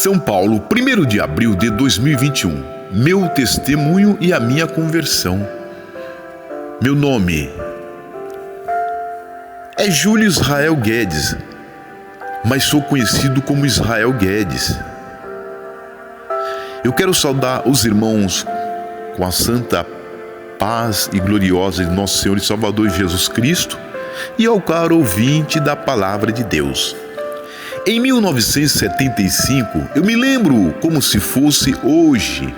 São Paulo, 1º de abril de 2021. Meu testemunho e a minha conversão. Meu nome é Júlio Israel Guedes, mas sou conhecido como Israel Guedes. Eu quero saudar os irmãos com a santa paz e gloriosa de nosso Senhor e Salvador Jesus Cristo e ao caro ouvinte da Palavra de Deus. Em 1975, eu me lembro como se fosse hoje.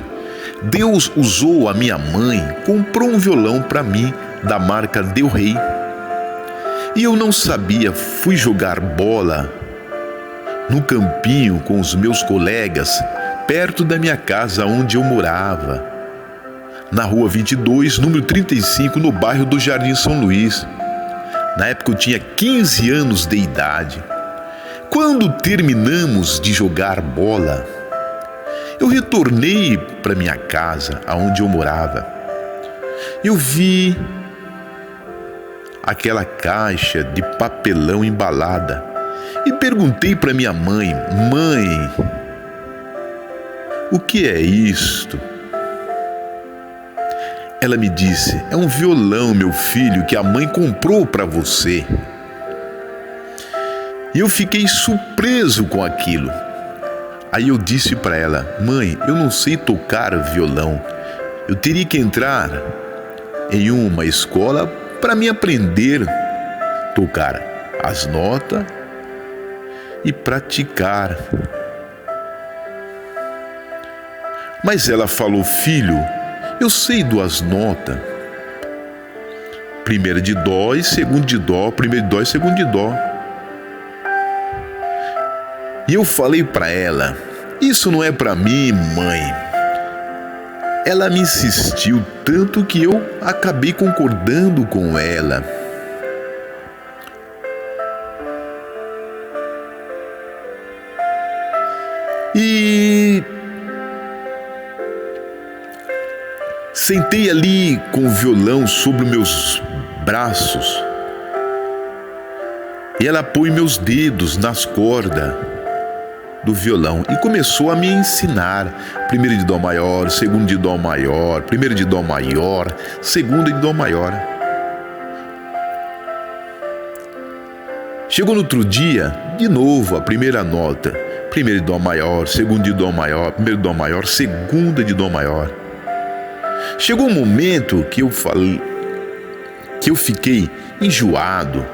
Deus usou a minha mãe, comprou um violão para mim da marca Del Rey. E eu não sabia, fui jogar bola no campinho com os meus colegas, perto da minha casa onde eu morava, na rua 22, número 35, no bairro do Jardim São Luís. Na época eu tinha 15 anos de idade. Quando terminamos de jogar bola, eu retornei para minha casa, aonde eu morava. Eu vi aquela caixa de papelão embalada e perguntei para minha mãe: "Mãe, o que é isto?" Ela me disse: "É um violão, meu filho, que a mãe comprou para você." E eu fiquei surpreso com aquilo. Aí eu disse para ela: "Mãe, eu não sei tocar violão. Eu teria que entrar em uma escola para me aprender a tocar as notas e praticar." Mas ela falou: "Filho, eu sei 2 notas. Primeira de dó e segunda de dó, primeiro de dó e segundo de dó." E eu falei para ela: "Isso não é para mim, mãe." Ela me insistiu tanto que eu acabei concordando com ela. E sentei ali com o violão sobre meus braços. E ela pôs meus dedos nas cordas do violão e começou a me ensinar. Primeiro de dó maior, segundo de dó maior, primeiro de dó maior, segundo de dó maior. Chegou no outro dia, de novo a primeira nota. Primeiro de dó maior, segundo de dó maior, primeiro de dó maior, segunda de dó maior. Chegou um momento que eu fiquei enjoado.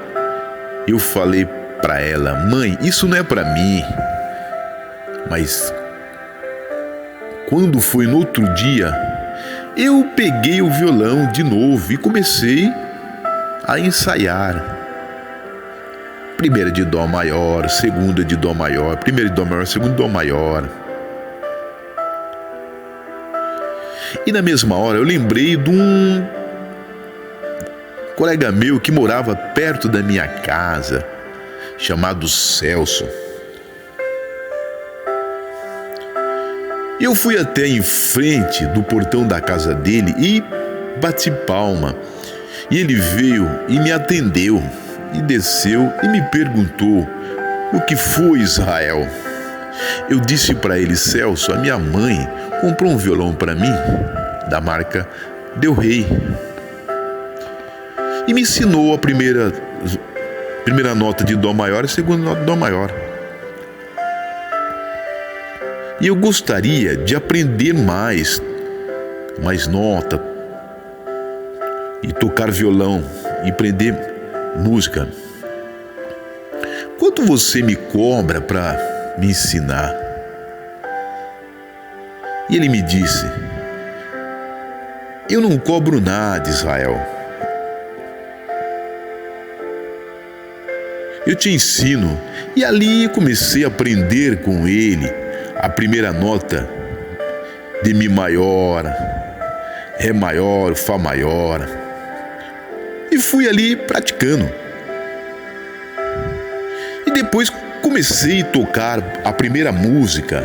Eu falei para ela: "Mãe, isso não é para mim." Mas quando foi no outro dia, eu peguei o violão de novo e comecei a ensaiar. Primeira de dó maior, segunda de dó maior, primeira de dó maior, segunda de dó maior. E na mesma hora eu lembrei de um colega meu que morava perto da minha casa, chamado Celso. Eu fui até em frente do portão da casa dele e bati palma. E ele veio e me atendeu, e desceu e me perguntou: "O que foi, Israel?" Eu disse para ele: "Celso, a minha mãe comprou um violão para mim, da marca Del Rey, e me ensinou a primeira nota de dó maior e a segunda nota de dó maior. E eu gostaria de aprender mais nota, e tocar violão, e aprender música. Quanto você me cobra para me ensinar?" E ele me disse: "Eu não cobro nada, Israel. Eu te ensino." E ali comecei a aprender com ele a primeira nota de Mi maior, Ré maior, Fá maior. E fui ali praticando. E depois comecei a tocar a primeira música,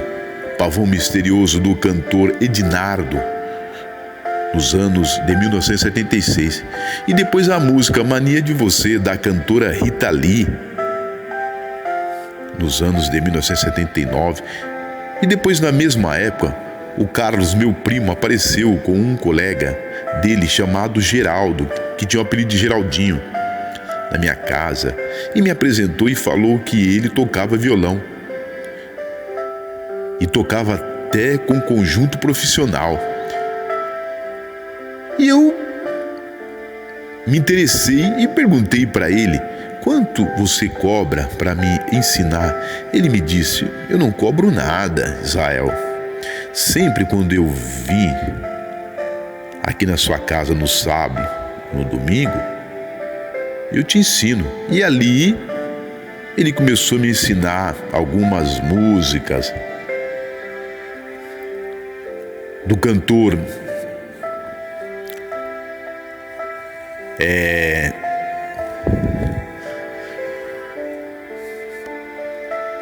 Pavão Misterioso, do cantor Ednardo, nos anos de 1976. E depois a música Mania de Você, da cantora Rita Lee, nos anos de 1979. E depois, na mesma época, o Carlos, meu primo, apareceu com um colega dele chamado Geraldo, que tinha o apelido de Geraldinho, na minha casa, e me apresentou e falou que ele tocava violão. E tocava até com conjunto profissional. E eu me interessei e perguntei para ele: quanto você cobra para me ensinar? Ele me disse: eu não cobro nada, Israel. Sempre quando eu vim aqui na sua casa no sábado, no domingo, eu te ensino. E ali ele começou a me ensinar algumas músicas do cantor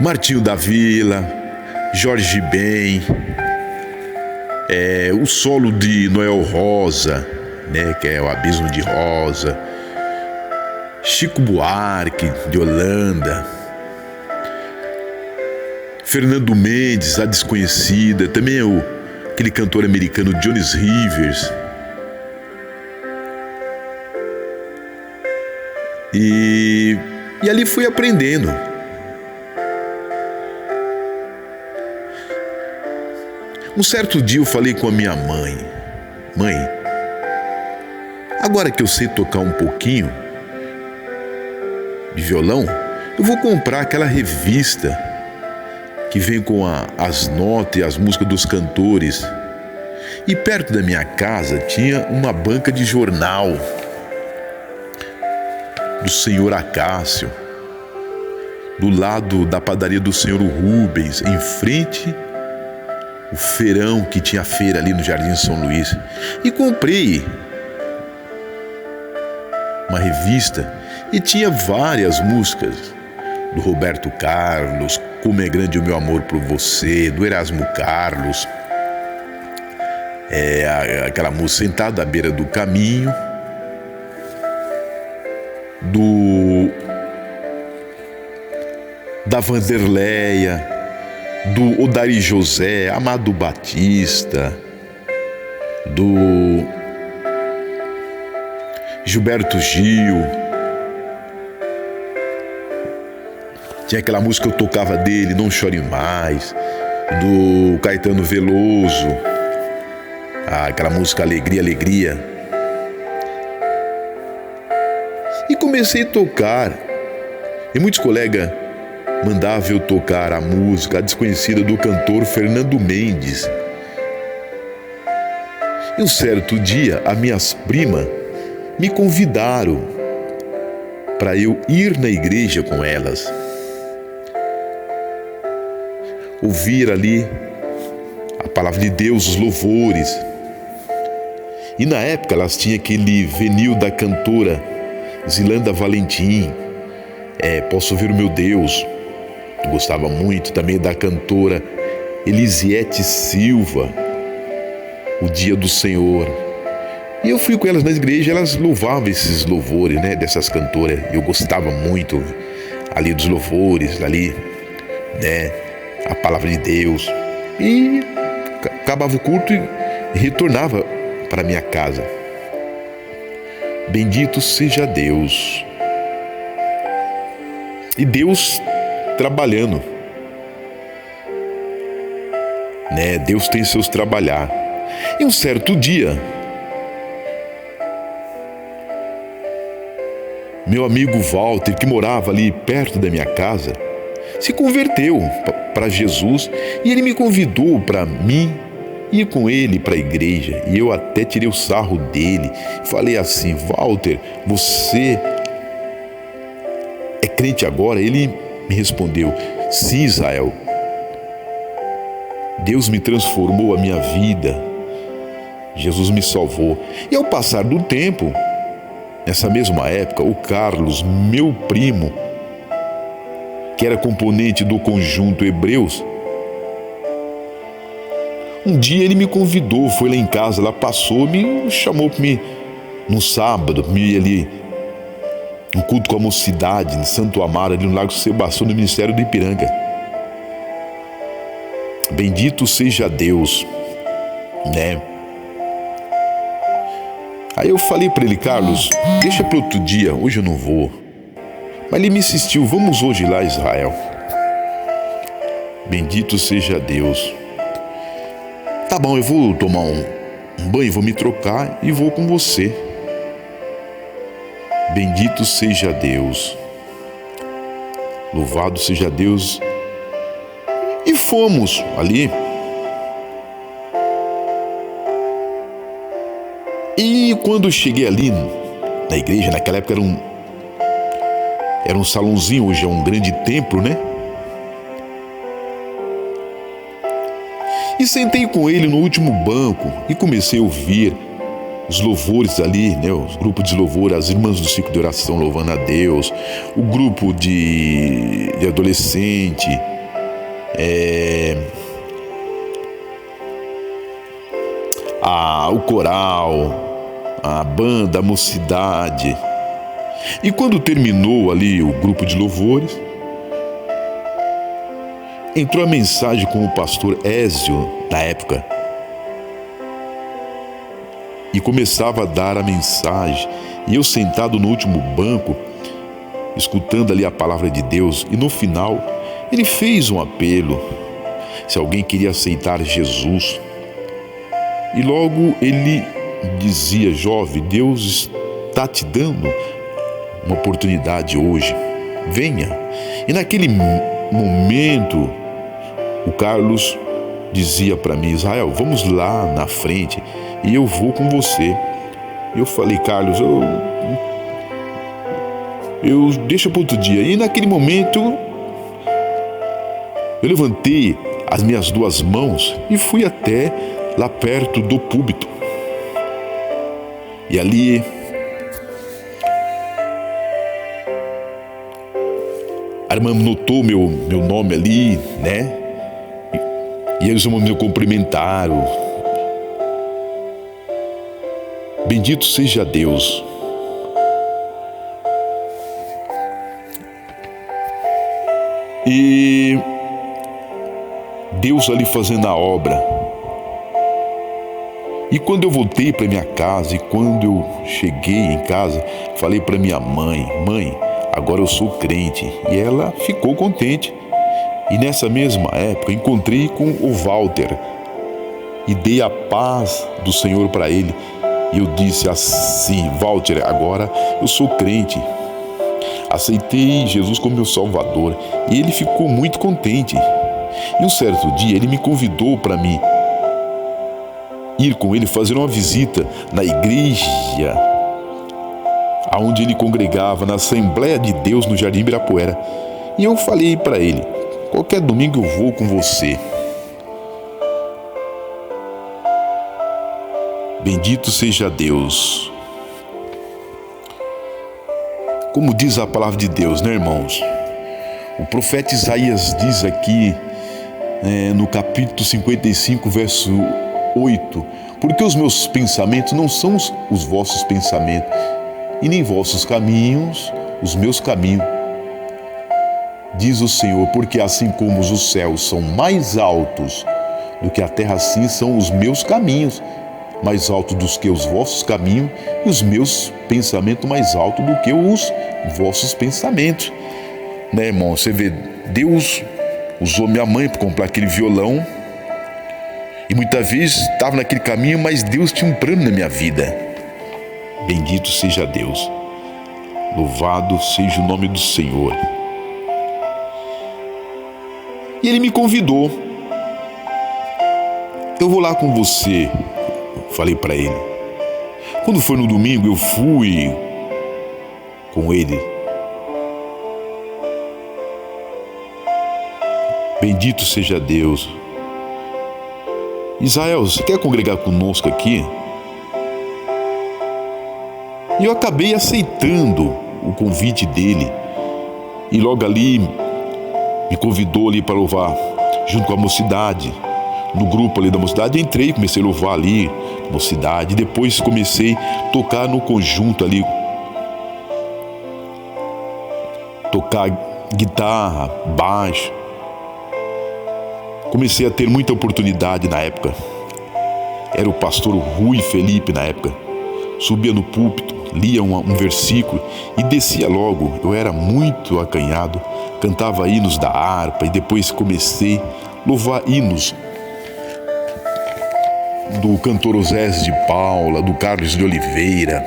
Martinho da Vila, Jorge Ben, o solo de Noel Rosa, né, que é o Abismo de Rosa, Chico Buarque, de Holanda, Fernando Mendes, A Desconhecida, também aquele cantor americano Jonas Rivers. E ali fui aprendendo. Um certo dia eu falei com a minha mãe: mãe, agora que eu sei tocar um pouquinho de violão, eu vou comprar aquela revista que vem com as notas e as músicas dos cantores. E perto da minha casa tinha uma banca de jornal do senhor Acácio, do lado da padaria do senhor Rubens, em frente o feirão que tinha feira ali no Jardim São Luís. E comprei uma revista e tinha várias músicas do Roberto Carlos, Como é Grande o Meu Amor por Você, do Erasmo Carlos, aquela música Sentado à Beira do Caminho, da Vanderleia, do Odari José, Amado Batista, do Gilberto Gil. Tinha aquela música que eu tocava dele, Não Chore Mais, do Caetano Veloso, aquela música Alegria, Alegria. E comecei a tocar. E muitos colegas mandavam eu tocar a música A Desconhecida, do cantor Fernando Mendes. E um certo dia, as minhas primas me convidaram para eu ir na igreja com elas, ouvir ali a palavra de Deus, os louvores. E na época elas tinham aquele vinil da cantora Zilanda Valentim, Posso Ver o Meu Deus. Eu gostava muito também da cantora Elisiete Silva, O Dia do Senhor. E eu fui com elas na igreja, elas louvavam esses louvores, né, dessas cantoras. Eu gostava muito ali dos louvores, ali, né, a palavra de Deus. E acabava o culto e retornava para minha casa. Bendito seja Deus. E Deus trabalhando, né? Deus tem seus trabalhar. E um certo dia, meu amigo Walter, que morava ali perto da minha casa, se converteu para Jesus e ele me convidou para mim ir com ele para a igreja. E eu até tirei o sarro dele. Falei assim: Walter, você é crente agora? Ele me respondeu: sim, Israel. Deus me transformou a minha vida. Jesus me salvou. E ao passar do tempo, nessa mesma época, o Carlos, meu primo, que era componente do conjunto Hebreus, um dia ele me convidou, foi lá em casa, lá passou, me chamou para mim num sábado, me ir ali um culto com a mocidade em Santo Amaro, ali no Lago Sebastião, no Ministério do Ipiranga. Bendito seja Deus, né? Aí eu falei para ele: Carlos, deixa para outro dia, hoje eu não vou. Mas ele me insistiu: vamos hoje lá a Israel. Bendito seja Deus. Tá bom, eu vou tomar um banho, vou me trocar e vou com você. Bendito seja Deus. Louvado seja Deus. E fomos ali. E quando eu cheguei ali na igreja, naquela época era um salãozinho, hoje é um grande templo, né? E sentei com ele no último banco e comecei a ouvir os louvores ali, né? Os grupos de louvor, as irmãs do ciclo de oração louvando a Deus, o grupo de adolescente, o coral, a banda, a mocidade. E quando terminou ali o grupo de louvores, entrou a mensagem com o pastor Ézio, na época, e começava a dar a mensagem, e eu sentado no último banco, escutando ali a palavra de Deus, e no final, ele fez um apelo, se alguém queria aceitar Jesus. E logo ele dizia: jovem, Deus está te dando uma oportunidade hoje, venha. E naquele momento, o Carlos dizia para mim: Israel, vamos lá na frente e eu vou com você. Eu falei: Carlos, eu deixo para outro dia. E naquele momento eu levantei as minhas duas mãos e fui até lá perto do púlpito. E ali a irmã notou meu nome ali, né? E eles me cumprimentaram. Bendito seja Deus. E Deus ali fazendo a obra. E quando eu voltei para minha casa, e quando eu cheguei em casa, falei para minha mãe: mãe, agora eu sou crente. E ela ficou contente. E nessa mesma época encontrei com o Walter e dei a paz do Senhor para ele. E eu disse assim: Walter, agora eu sou crente. Aceitei Jesus como meu Salvador. E ele ficou muito contente. E um certo dia ele me convidou para mim ir com ele fazer uma visita na igreja aonde ele congregava, na Assembleia de Deus no Jardim Ibirapuera. E eu falei para ele: qualquer domingo eu vou com você. Bendito seja Deus. Como diz a palavra de Deus, né, irmãos? O profeta Isaías diz aqui, no capítulo 55, verso 8: porque os meus pensamentos não são os vossos pensamentos, e nem vossos caminhos, os meus caminhos. Diz o Senhor: porque assim como os céus são mais altos do que a terra, assim são os meus caminhos mais altos do que os vossos caminhos, e os meus pensamentos mais altos do que os vossos pensamentos. Né, irmão? Você vê, Deus usou minha mãe para comprar aquele violão, e muitas vezes estava naquele caminho, mas Deus tinha um plano na minha vida. Bendito seja Deus. Louvado seja o nome do Senhor. E ele me convidou: eu vou lá com você. Falei para ele. Quando foi no domingo, eu fui com ele. Bendito seja Deus. Israel, você quer congregar conosco aqui? E eu acabei aceitando o convite dele. E logo ali me convidou ali para louvar junto com a mocidade. No grupo ali da mocidade, entrei, comecei a louvar ali, mocidade. Depois comecei a tocar no conjunto ali. Tocar guitarra, baixo. comecei a ter muita oportunidade na época. Era o pastor Rui Felipe na época. Subia no púlpito, lia um versículo e descia logo. Eu era muito acanhado, cantava hinos da harpa e depois comecei a louvar hinos do cantor Osés de Paula, do Carlos de Oliveira.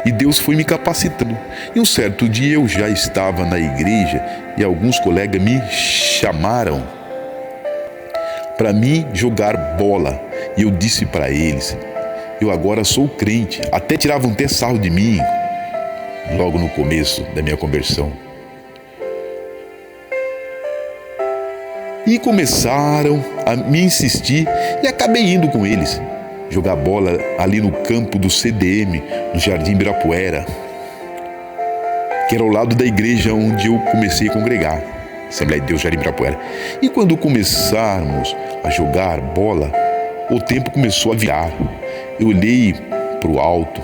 E Deus foi me capacitando. E um certo dia eu já estava na igreja e alguns colegas me chamaram para mim jogar bola. E eu disse para eles: eu agora sou crente. Até tiravam até sarro de mim logo no começo da minha conversão. E começaram a me insistir e acabei indo com eles jogar bola ali no campo do CDM, no Jardim Ibirapuera, que era ao lado da igreja onde eu comecei a congregar, Assembleia de Deus Jardim Ibirapuera. E quando começarmos a jogar bola, o tempo começou a virar. Eu olhei para o alto,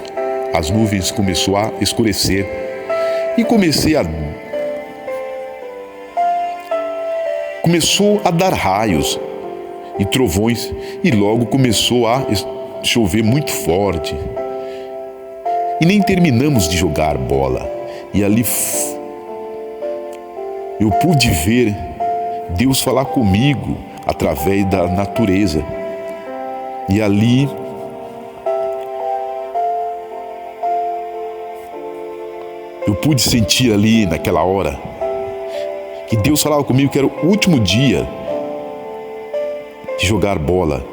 as nuvens começaram a escurecer e começou a dar raios e trovões e logo começou a chover muito forte. E nem terminamos de jogar bola. E ali eu pude ver Deus falar comigo através da natureza. E ali eu pude sentir ali naquela hora que Deus falava comigo que era o último dia de jogar bola.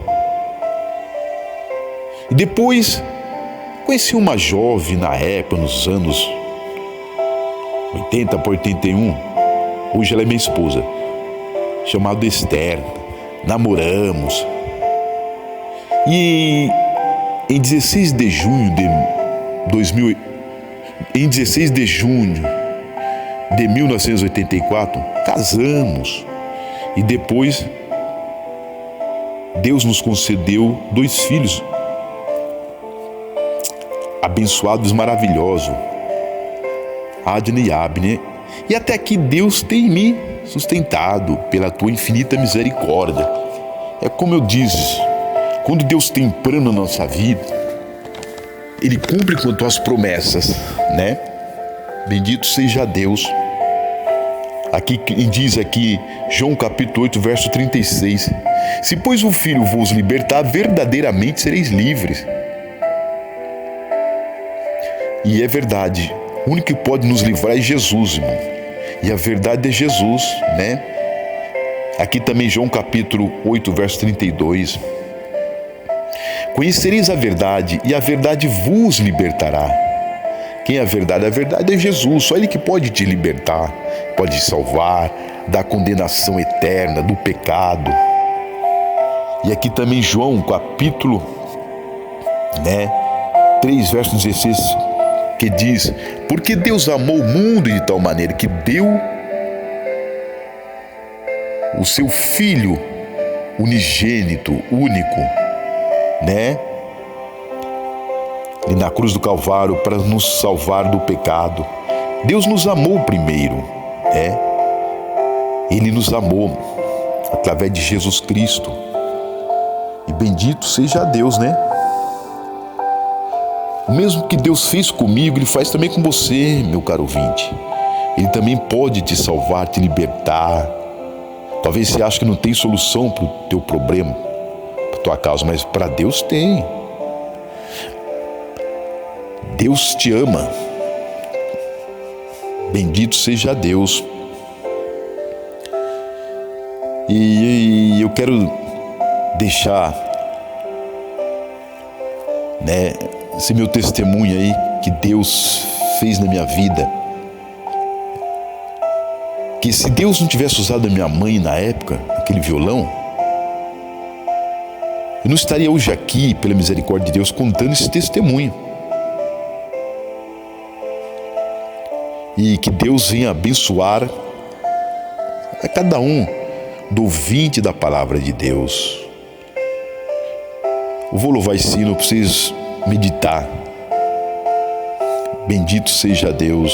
E depois conheci uma jovem na época, nos anos 80 para 81. Hoje ela é minha esposa, chamada Esther. Namoramos. E em 16 de junho de 1984, casamos. E depois Deus nos concedeu 2 filhos abençoados, maravilhosos, Adna e Abner. E até aqui Deus tem me sustentado pela tua infinita misericórdia. É como eu disse, quando Deus tem plano na nossa vida, Ele cumpre com as tuas promessas, né? Bendito seja Deus. Aqui diz aqui, João capítulo 8, verso 36. Se pois o Filho vos libertar, verdadeiramente sereis livres. E é verdade, o único que pode nos livrar é Jesus, irmão. E a verdade é Jesus, né? Aqui também João capítulo 8, verso 32. Conhecereis a verdade, e a verdade vos libertará. Quem é a verdade? A verdade é Jesus, só Ele que pode te libertar, pode te salvar da condenação eterna, do pecado. E aqui também João capítulo 3, verso 16, que diz: porque Deus amou o mundo de tal maneira que deu o seu Filho unigênito, único, né? E na cruz do Calvário para nos salvar do pecado. Deus nos amou primeiro, Ele nos amou através de Jesus Cristo. E bendito seja Deus, né? O mesmo que Deus fez comigo, Ele faz também com você, meu caro ouvinte. Ele também pode te salvar, te libertar. Talvez você ache que não tem solução para o teu problema, para a tua causa, mas para Deus tem. Deus te ama. Bendito seja Deus. E eu quero deixar, esse meu testemunho aí que Deus fez na minha vida. Que se Deus não tivesse usado a minha mãe na época, aquele violão, eu não estaria hoje aqui, pela misericórdia de Deus, contando esse testemunho. E que Deus venha abençoar a cada um do ouvinte da palavra de Deus. Eu vou louvar esse hino para vocês meditar. Bendito seja Deus.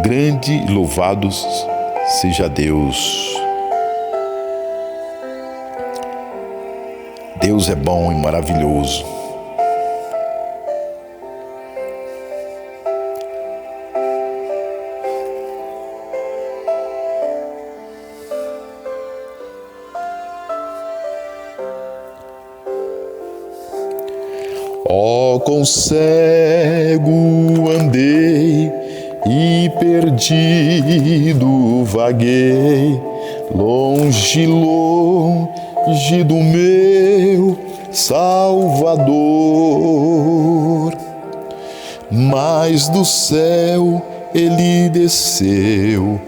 Grande e louvado seja Deus. Deus é bom e maravilhoso. Oh, quão cego andei e perdido vaguei, longe, longe do meu Salvador. Mas do céu ele desceu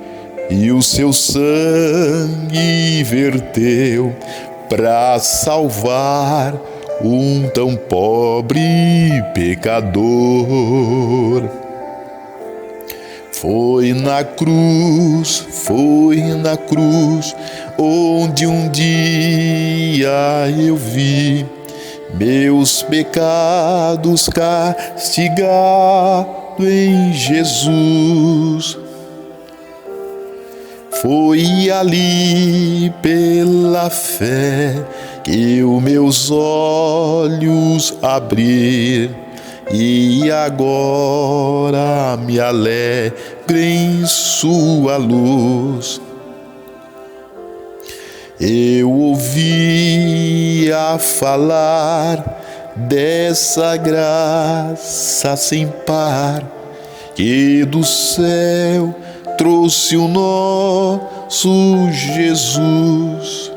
e o seu sangue verteu para salvar um tão pobre pecador. Foi na cruz, onde um dia eu vi meus pecados castigado em Jesus. Foi ali pela fé que os meus olhos abri e agora me alegro em sua luz. Eu ouvia falar dessa graça sem par que do céu trouxe o nosso Jesus.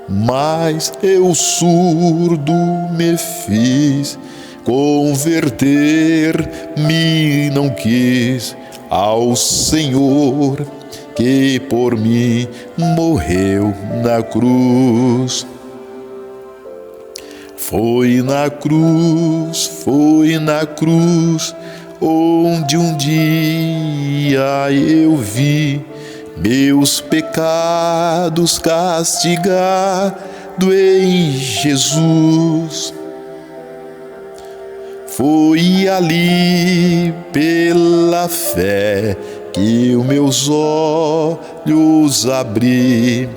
Mas eu surdo me fiz, converter-me não quis ao Senhor que por mim morreu na cruz. Foi na cruz, onde um dia eu vi meus pecados castigado em Jesus. Foi ali pela fé que os meus olhos abri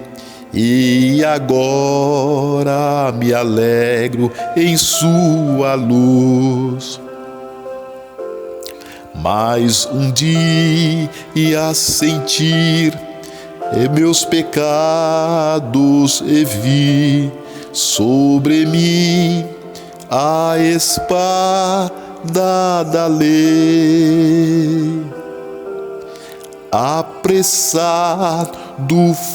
e agora me alegro em sua luz. Mas um dia sentir meus pecados e vi sobre mim a espada da lei. Apressado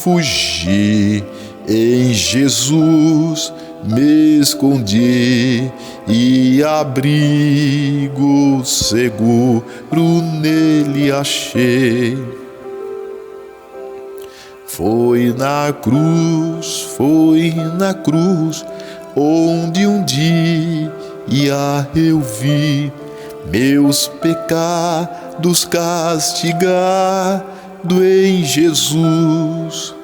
fugi, em Jesus me escondi e abrigo seguro nele achei. Foi na cruz, onde um dia eu vi meus pecados castigado em Jesus.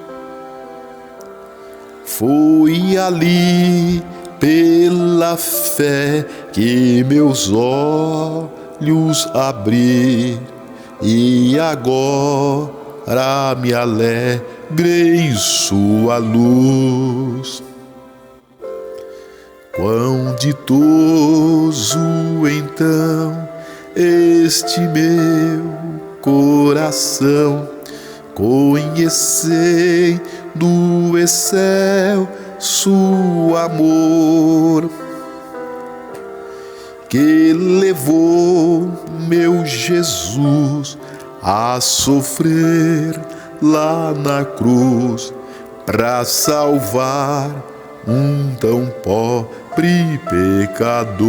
Foi ali pela fé que meus olhos abri e agora me alegro em sua luz. Quão ditoso então este meu coração, conhecei do excelso amor, que levou meu Jesus a sofrer lá na cruz, para salvar um tão pobre pecador.